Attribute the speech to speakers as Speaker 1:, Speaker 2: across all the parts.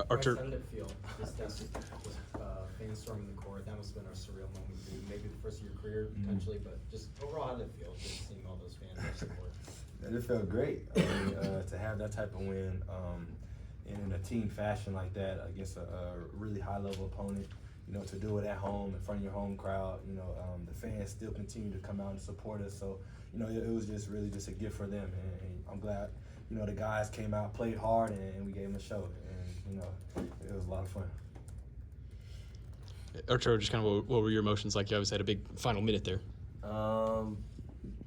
Speaker 1: Arturo.
Speaker 2: How did it feel? Just fans storming the court. That must have been a surreal moment for you. Maybe the first of your career, potentially, but just overall, how did it feel? Just seeing all those fans their support.
Speaker 3: And it felt great. I mean, to have that type of win in a team fashion like that against a really high-level opponent, you know, to do it at home in front of your home crowd, you know, the fans still continue to come out and support us. So, you know, it was just really just a gift for them. And I'm glad, you know, the guys came out, played hard, and we gave them a show. And, you know, it was a lot of fun.
Speaker 1: Arturo, just kind of what were your emotions like? You obviously had a big final minute there.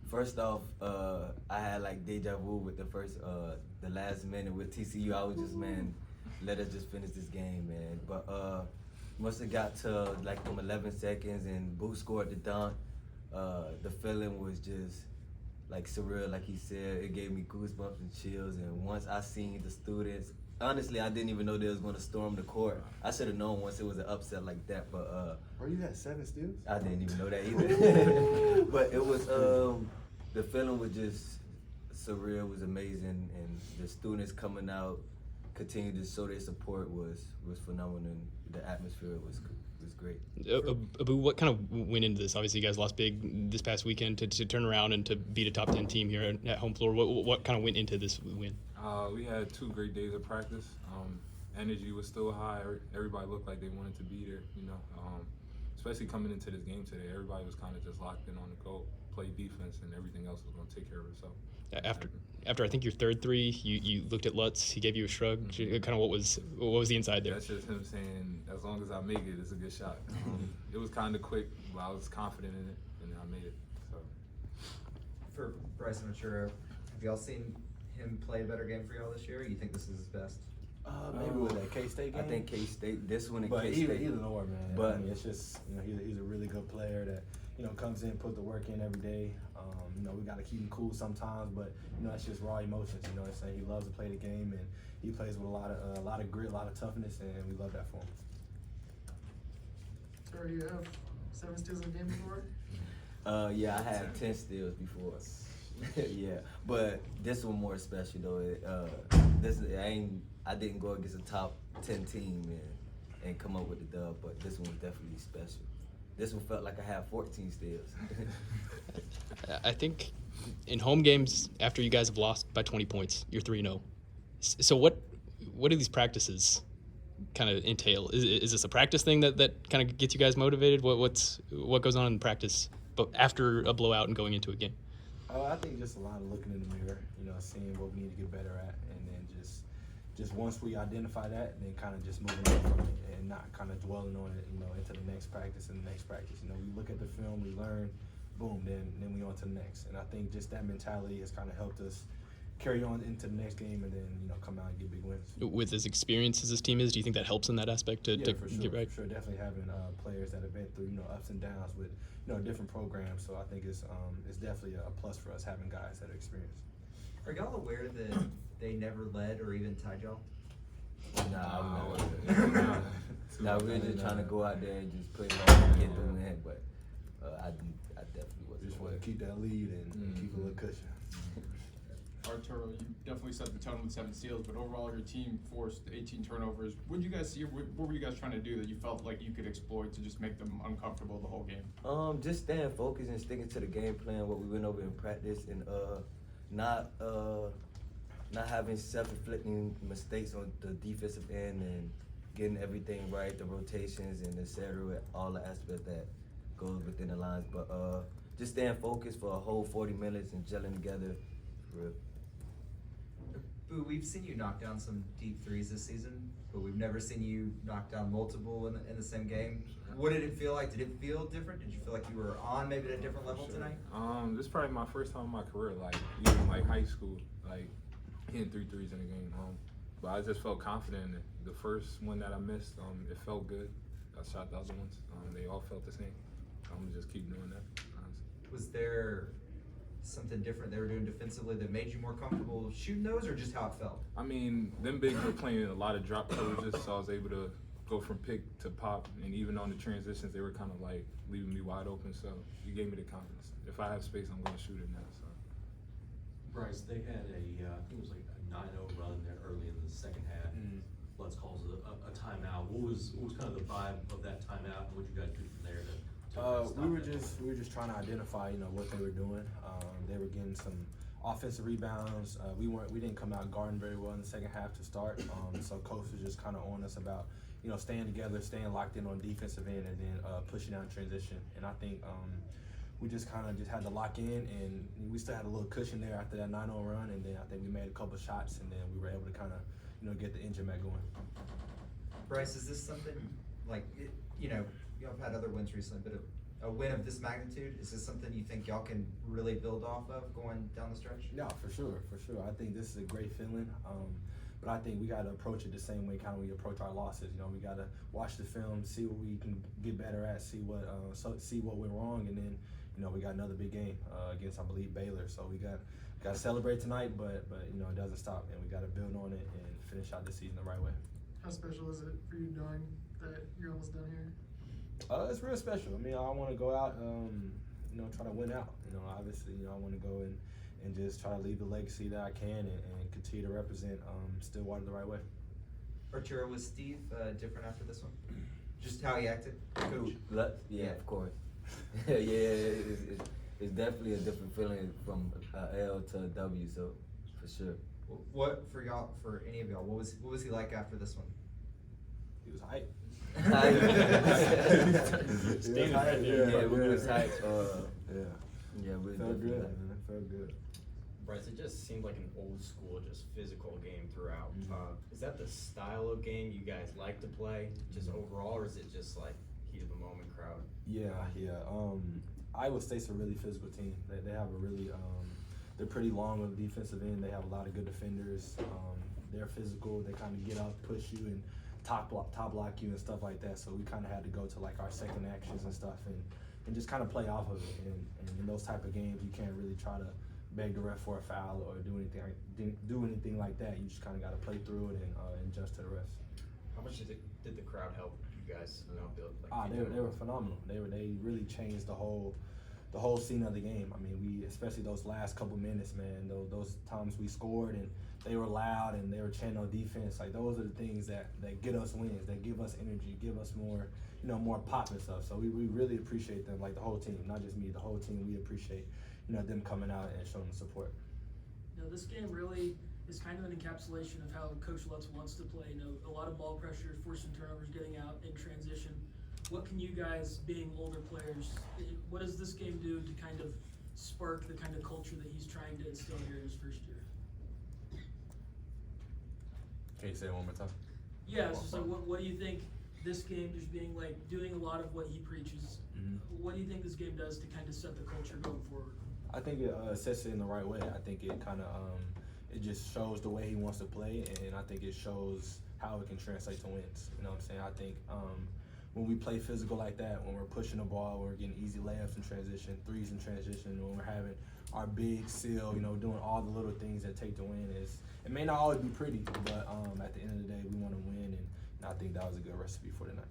Speaker 4: First off, I had like deja vu with the last minute with TCU. I was just, man, let us just finish this game, man. But once it got to like them 11 seconds and Boo scored the dunk, the feeling was just like surreal. Like he said, it gave me goosebumps and chills. And once I seen the students, honestly, I didn't even know they was going to storm the court. I should have known once it was an upset like that. But
Speaker 3: Bro, you had 7 steals?
Speaker 4: I didn't even know that either. But it was the feeling was just surreal. It was amazing, and the students coming out, continue to show their support was phenomenal. And the atmosphere was great.
Speaker 1: Abou, what kind of went into this? Obviously, you guys lost big this past weekend to turn around and to beat a top 10 team here at home floor. What kind of went into this win?
Speaker 5: We had 2 great days of practice. Energy was still high. Everybody looked like they wanted to be there, you know. Especially coming into this game today, everybody was kind of just locked in on the goal, play defense, and everything else was going to take care of itself.
Speaker 1: After I think your third three, you looked at Lutz. He gave you a shrug. Kind of what was the inside there?
Speaker 5: That's just him saying, as long as I make it, it's a good shot. It was kind of quick, but I was confident in it, and I made it. So.
Speaker 6: For Bryce and Arturo, have y'all seen him play a better game for y'all this year? Or you think this is his best?
Speaker 3: Maybe with that K-State game.
Speaker 4: I think K-State, this one and
Speaker 3: But
Speaker 4: K-State.
Speaker 3: either or, man.
Speaker 4: But
Speaker 3: I mean, it's just, you know, he's a really good player that, you know, comes in, put the work in every day. You know, we got to keep him cool sometimes, but, you know, that's just raw emotions. You know what I'm saying? He loves to play the game, and he plays with a lot of grit, a lot of toughness, and we love that for him.
Speaker 7: Sir, you have 7 steals in a game before?
Speaker 4: Yeah, I had 10 steals before. Yeah, but this one more special though. I didn't go against a top 10 team and come up with the dub, but this one was definitely special. This one felt like I had 14 steals.
Speaker 1: I think in home games, after you guys have lost by 20 points, you're 3-0. So what do these practices kind of entail? Is this a practice thing that kind of gets you guys motivated? What goes on in practice, but after a blowout and going into a game?
Speaker 3: I think just a lot of looking in the mirror, you know, seeing what we need to get better at, and then just once we identify that, then kind of just moving on from it and not kind of dwelling on it, you know, into the next practice and the next practice. You know, we look at the film, we learn, boom, then we on to the next. And I think just that mentality has kind of helped us carry on into the next game and then, you know, come out and get big wins. With
Speaker 1: as experienced as this team is, do you think that helps in that aspect to
Speaker 3: for sure,
Speaker 1: get right?
Speaker 3: For sure, definitely having players that have been through, you know, ups and downs with, you know, different programs. So I think it's definitely a plus for us having guys that are experienced.
Speaker 6: Are y'all aware that they never led or even tied y'all?
Speaker 4: Nah, we were just trying to go out there and just play hard and get the win, but I definitely wasn't.
Speaker 3: Just want to keep that lead and keep a little cushion.
Speaker 8: Arturo, you definitely set the tone with 7 steals, but overall your team forced 18 turnovers. What did you guys see? What were you guys trying to do that you felt like you could exploit to just make them uncomfortable the whole game?
Speaker 4: Just staying focused and sticking to the game plan, what we went over in practice, and not having self-inflicting mistakes on the defensive end and getting everything right, the rotations and etc., all the aspects that goes within the lines. But just staying focused for a whole 40 minutes and gelling together. For real.
Speaker 6: Boo, we've seen you knock down some deep threes this season, but we've never seen you knock down multiple in the same game. What did it feel like? Did it feel different? Did you feel like you were on maybe at a different level tonight?
Speaker 5: This is probably my first time in my career, like even like high school, like hitting 3 threes in a game. But I just felt confident in it. The first one that I missed, it felt good. I shot the other ones. They all felt the same. I'm gonna just keep doing that. Honestly.
Speaker 6: Was there something different they were doing defensively that made you more comfortable shooting those, or just how it felt?
Speaker 5: I mean, them bigs were playing a lot of drop coverages, so I was able to go from pick to pop, and even on the transitions, they were kind of like leaving me wide open, so you gave me the confidence. If I have space, I'm going to shoot it now. So.
Speaker 9: Bryce, they had I think it was like a 9-0 run there early in the second half. Let's call it What was kind of the vibe of that timeout, and what you guys do from there to stop
Speaker 3: We were
Speaker 9: that?
Speaker 3: just trying to identify, what they were doing. They were getting some offensive rebounds. We didn't come out guarding very well in the second half to start. So coach was just kind of on us about, staying together, staying locked in on defensive end, and then pushing out transition. And I think we just kind of had to lock in, and we still had a little cushion there after that 9-0 run. And then I think we made a couple shots, and then we were able to kind of, get the engine back going.
Speaker 6: Bryce, is this something like y'all have had other wins recently, but a win of this magnitude, is this something you think y'all can really build off of going down the stretch?
Speaker 3: Yeah, for sure. I think this is a great feeling. But I think we got to approach it the same way kind of we approach our losses. We got to watch the film, see what we can get better at, see what went wrong, and then we got another big game against, I believe, Baylor. So we got to celebrate tonight, but it doesn't stop, and we got to build on it and finish out this season the right way.
Speaker 7: How special is it for you knowing that you're almost done here?
Speaker 3: It's real special. I mean, I want to go out, try to win out. Obviously, I want to go and just try to leave the legacy that I can and continue to represent Stillwater the right way.
Speaker 6: Arturo, was Steve different after this one? Just how he acted? Coach?
Speaker 4: Yeah, of course. It's definitely a different feeling from L to a W, so for sure.
Speaker 6: What for y'all? For any of y'all, what was he like after this one?
Speaker 3: He was hype.
Speaker 1: Standing right there.
Speaker 4: Yeah, we was hype.
Speaker 3: Yeah,
Speaker 4: we was
Speaker 3: felt
Speaker 4: definitely
Speaker 3: good,
Speaker 4: hype.
Speaker 3: man. Felt good.
Speaker 2: Bryce, it just seemed like an old school, just physical game throughout.
Speaker 3: Mhm.
Speaker 2: Is that the style of game you guys like to play, just overall, or is it just like heat of the moment crowd?
Speaker 3: Yeah. Iowa State's a really physical team. They have a really, they're pretty long on the defensive end. They have a lot of good defenders. They're physical. They kind of get up, push you, and top block you and stuff like that. So we kind of had to go to like our second actions and stuff and just kind of play off of it. And in those type of games, you can't really try to beg the ref for a foul or do anything like that. You just kind of got to play through it and adjust to the refs.
Speaker 2: How much did the crowd help you guys, build?
Speaker 3: They were phenomenal. They really changed the whole scene of the game. I mean, we, especially those last couple minutes, man, those times we scored and they were loud and they were chanting on defense. Like, those are the things that get us wins, that give us energy, give us more, more pop and stuff. So we really appreciate them, like the whole team, not just me, the whole team. We appreciate, them coming out and showing the support.
Speaker 10: This game really is kind of an encapsulation of how Coach Lutz wants to play. A lot of ball pressure, forcing turnovers, getting out in transition. What can you guys, being older players, what does this game do to kind of spark the kind of culture that he's trying to instill here in his first year?
Speaker 3: Can you say it one more time?
Speaker 10: Yeah, it's just like, what do you think this game, just being like doing a lot of what he preaches, what do you think this game does to kind of set the culture going forward?
Speaker 3: I think it sets it in the right way. I think it kind of it just shows the way he wants to play, and I think it shows how it can translate to wins. You know what I'm saying? I think when we play physical like that, when we're pushing the ball, when we're getting easy layups in transition, threes in transition, when we're having our big seal, doing all the little things that take the win, it may not always be pretty, but at the end of the day, we want to win, and I think that was a good recipe for tonight.